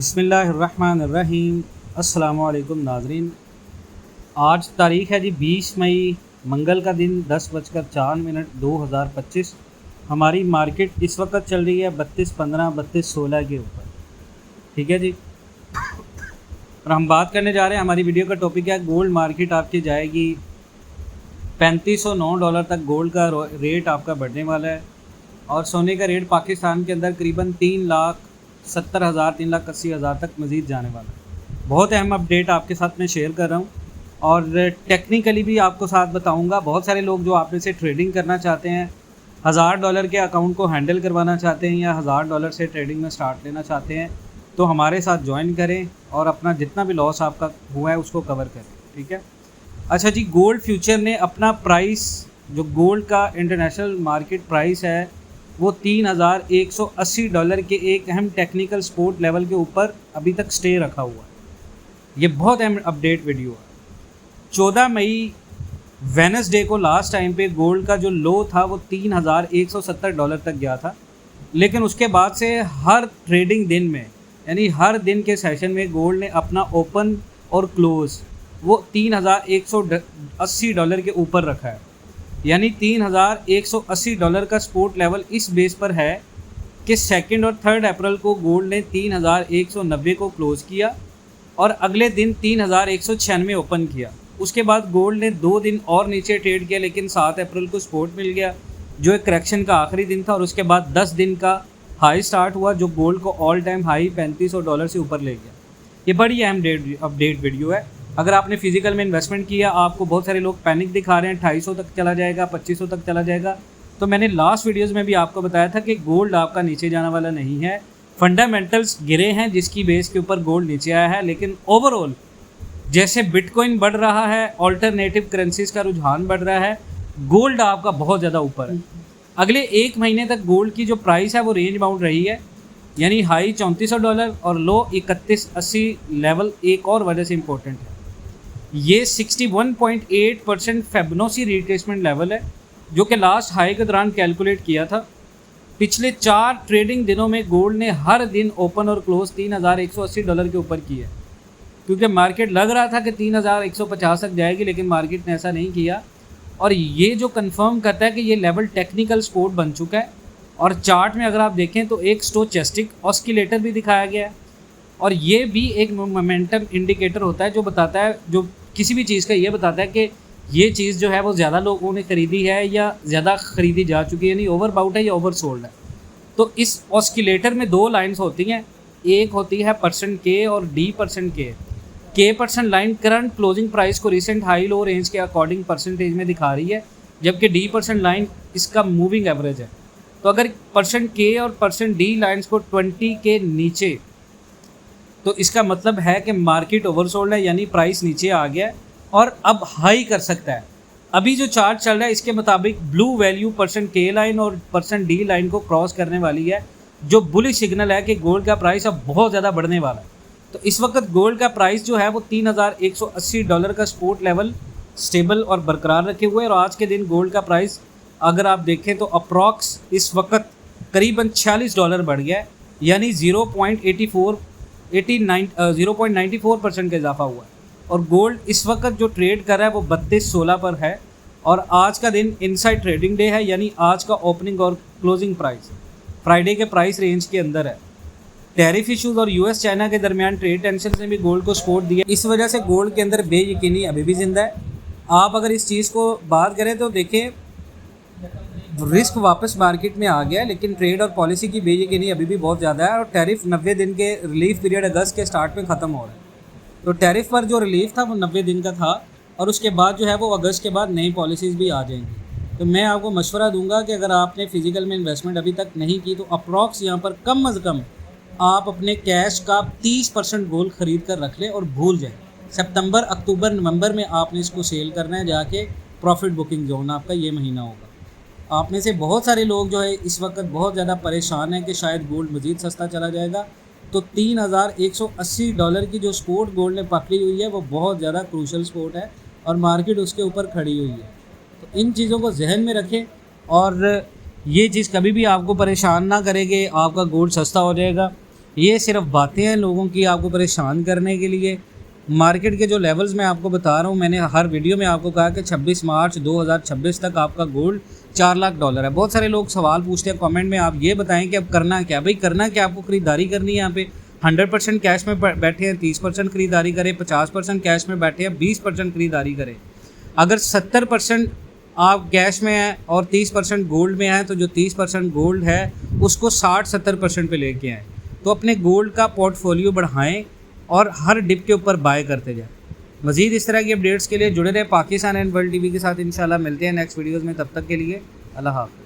बिस्मिल्लाहिर्रहमानिर्रहीम। अस्सलामुअलैकुम नाज़रीन। आज तारीख़ है जी 20 मई, मंगल का दिन, 10:04 2025। हमारी मार्केट इस वक्त चल रही है 32.15 32.16 के ऊपर। ठीक है जी। और हम बात करने जा रहे हैं, हमारी वीडियो का टॉपिक है गोल्ड मार्केट आपकी जाएगी $3509 तक। गोल्ड का रेट आपका बढ़ने वाला है और सोने का रेट पाकिस्तान के अंदर करीबन 3,70,000 3,80,000 तक मज़ीद जाने वाला है। बहुत अहम अपडेट आपके साथ मैं शेयर कर रहा हूँ और टेक्निकली भी आपको साथ बताऊँगा। बहुत सारे लोग जो आप में से ट्रेडिंग करना चाहते हैं, $1000 के अकाउंट को हैंडल करवाना चाहते हैं या $1000 से ट्रेडिंग में स्टार्ट लेना चाहते हैं, तो हमारे साथ ज्वाइन करें और अपना जितना भी लॉस आपका हुआ है उसको कवर करें। ठीक है। अच्छा जी, गोल्ड फ्यूचर ने अपना प्राइस, जो गोल्ड का इंटरनेशनल मार्केट प्राइस है, वो $3,180 के एक अहम टेक्निकल सपोर्ट लेवल के ऊपर अभी तक स्टे रखा हुआ है। ये बहुत अहम अपडेट वीडियो है। 14 मई वेडनेसडे को लास्ट टाइम पे गोल्ड का जो लो था वो $3,170 तक गया था, लेकिन उसके बाद से हर ट्रेडिंग दिन में, यानी हर दिन के सेशन में गोल्ड ने अपना ओपन और क्लोज़ वो $3,180 के ऊपर रखा है। यानी $3,180 का सपोर्ट लेवल इस बेस पर है कि 2 और 3 अप्रैल को गोल्ड ने 3,190 को क्लोज़ किया और अगले दिन 3,196 ओपन किया। उसके बाद गोल्ड ने 2 दिन और नीचे ट्रेड किया, लेकिन 7 अप्रैल को सपोर्ट मिल गया जो एक करेक्शन का आखिरी दिन था, और उसके बाद 10 दिन का हाई स्टार्ट हुआ जो गोल्ड को ऑल टाइम हाई $3,500 से ऊपर ले गया। ये बड़ी अहम अपडेट वीडियो है। अगर आपने फिजिकल में इन्वेस्टमेंट किया, आपको बहुत सारे लोग पैनिक दिखा रहे हैं 250 तक चला जाएगा, 2500 तक चला जाएगा, तो मैंने लास्ट वीडियोस में भी आपको बताया था कि गोल्ड आपका नीचे जाने वाला नहीं है। फंडामेंटल्स गिरे हैं जिसकी बेस के ऊपर गोल्ड नीचे आया है, लेकिन ओवरऑल जैसे बिटकॉइन बढ़ रहा है, ऑल्टरनेटिव करेंसीज का रुझान बढ़ रहा है, गोल्ड आपका बहुत ज़्यादा ऊपर है। अगले 1 महीने तक गोल्ड की जो प्राइस है वो रेंज बाउंड रही है, यानी हाई $34 और लो 3180 लेवल एक और वजह से इम्पोर्टेंट है। ये 61.8% फेबोनाची रिट्रेसमेंट लेवल है जो कि लास्ट हाई के दौरान कैलकुलेट किया था। पिछले 4 ट्रेडिंग दिनों में गोल्ड ने हर दिन ओपन और क्लोज $3,180 के ऊपर किया, क्योंकि मार्केट लग रहा था कि 3,150 तक जाएगी, लेकिन मार्केट ने ऐसा नहीं किया। और ये जो कंफर्म करता है कि ये लेवल टेक्निकल सपोर्ट बन चुका है। और चार्ट में अगर आप देखें तो एक स्टोचेस्टिक ऑस्किलेटर भी दिखाया गया है, और ये भी एक मोमेंटम इंडिकेटर होता है जो बताता है, जो किसी भी चीज़ का ये बताता है कि ये चीज़ जो है वो ज़्यादा लोगों ने ख़रीदी है या ज़्यादा ख़रीदी जा चुकी है, यानी ओवर बाउट है या ओवर सोल्ड है। तो इस ऑस्किलेटर में 2 लाइन्स होती हैं, एक होती है %K और D%K। K% line current closing price को रिसेंट हाई लो रेंज के अकॉर्डिंग परसेंटेज में दिखा रही है, जबकि D% लाइन इसका मूविंग एवरेज है। तो अगर %K और %D लाइन्स को 20 के नीचे, तो इसका मतलब है कि मार्केट ओवरसोल्ड है, यानी प्राइस नीचे आ गया है और अब हाई कर सकता है। अभी जो चार्ट चल रहा है इसके मुताबिक ब्लू वैल्यू %K लाइन और %D लाइन को क्रॉस करने वाली है, जो बुलिश सिग्नल है कि गोल्ड का प्राइस अब बहुत ज़्यादा बढ़ने वाला है। तो इस वक्त गोल्ड का प्राइस जो है वो $3,180 का सपोर्ट लेवल स्टेबल और बरकरार रखे हुए है। और आज के दिन गोल्ड का प्राइस अगर आप देखें तो अप्रॉक्स इस वक्त करीबन $46 बढ़ गया है, यानी 0.94% का इजाफा हुआ है। और गोल्ड इस वक्त जो ट्रेड कर रहा है वो 3216 पर है। और आज का दिन इनसाइड ट्रेडिंग डे है, यानी आज का ओपनिंग और क्लोजिंग प्राइस फ्राइडे के प्राइस रेंज के अंदर है। टैरिफ इश्यूज और यूएस चाइना के दरमियान ट्रेड टेंशन ने भी गोल्ड को सपोर्ट दिया, इस वजह से गोल्ड के अंदर बेयकीनी अभी भी जिंदा है। आप अगर इस चीज़ को बात करें तो देखें, रिस्क वापस मार्केट में आ गया है, लेकिन ट्रेड और पॉलिसी की बेयकीनी अभी भी बहुत ज़्यादा है। और टैरिफ 90 दिन के रिलीफ पीरियड अगस्त के स्टार्ट में ख़त्म हो रहा है। तो टैरिफ पर जो रिलीफ था वो 90 दिन का था, और उसके बाद जो है वो अगस्त के बाद नई पॉलिसीज़ भी आ जाएंगी। तो मैं आपको मशवरा दूंगा कि अगर आपने फिजिकल में इन्वेस्टमेंट अभी तक नहीं की तो अप्रॉक्स यहाँ पर कम अज़ कम आप अपने कैश का 30% गोल्ड ख़रीद कर रख लें और भूल जाएँ। सितंबर, अक्टूबर, नवंबर में आपने इसको सेल करना है जाके, प्रॉफिट बुकिंग जोन आपका ये महीना होगा। आप में से बहुत सारे लोग जो है इस वक्त बहुत ज़्यादा परेशान हैं कि शायद गोल्ड मज़ीद सस्ता चला जाएगा। तो $3,180 की जो सपोर्ट गोल्ड ने पकड़ी हुई है वो बहुत ज़्यादा क्रूशल सपोर्ट है और मार्केट उसके ऊपर खड़ी हुई है। तो इन चीज़ों को जहन में रखें और ये चीज़ कभी भी आपको परेशान ना करेगी, आपका गोल्ड सस्ता हो जाएगा। ये सिर्फ बातें हैं लोगों की आपको परेशान करने के लिए। मार्केट के जो लेवल्स मैं आपको बता रहा हूँ, मैंने हर वीडियो में आपको कहा कि 26 मार्च 2026 तक आपका गोल्ड $4 लाख है। बहुत सारे लोग सवाल पूछते हैं कमेंट में, आप ये बताएं कि अब करना क्या। भाई करना क्या, आपको ख़रीदारी करनी है। यहाँ पे 100% कैश में बैठे हैं 30% ख़रीदारी करें, 50% कैश में बैठे हैं 20% ख़रीदारी करें। अगर 70% आप कैश में हैं और 30% गोल्ड में हैं, तो जो 30% गोल्ड है उसको 60-70% पे लेके आएँ। तो अपने गोल्ड का पोर्टफोलियो बढ़ाएं और हर डिप के ऊपर बाय करते जाएं। मज़ीद इस तरह की अपडेट्स के लिए जुड़े रहें पाकिस्तान एंड वर्ल्ड टीवी के साथ। इंशाल्लाह मिलते हैं नेक्स्ट वीडियोज़ में, तब तक के लिए अल्लाह हाफ़िज़।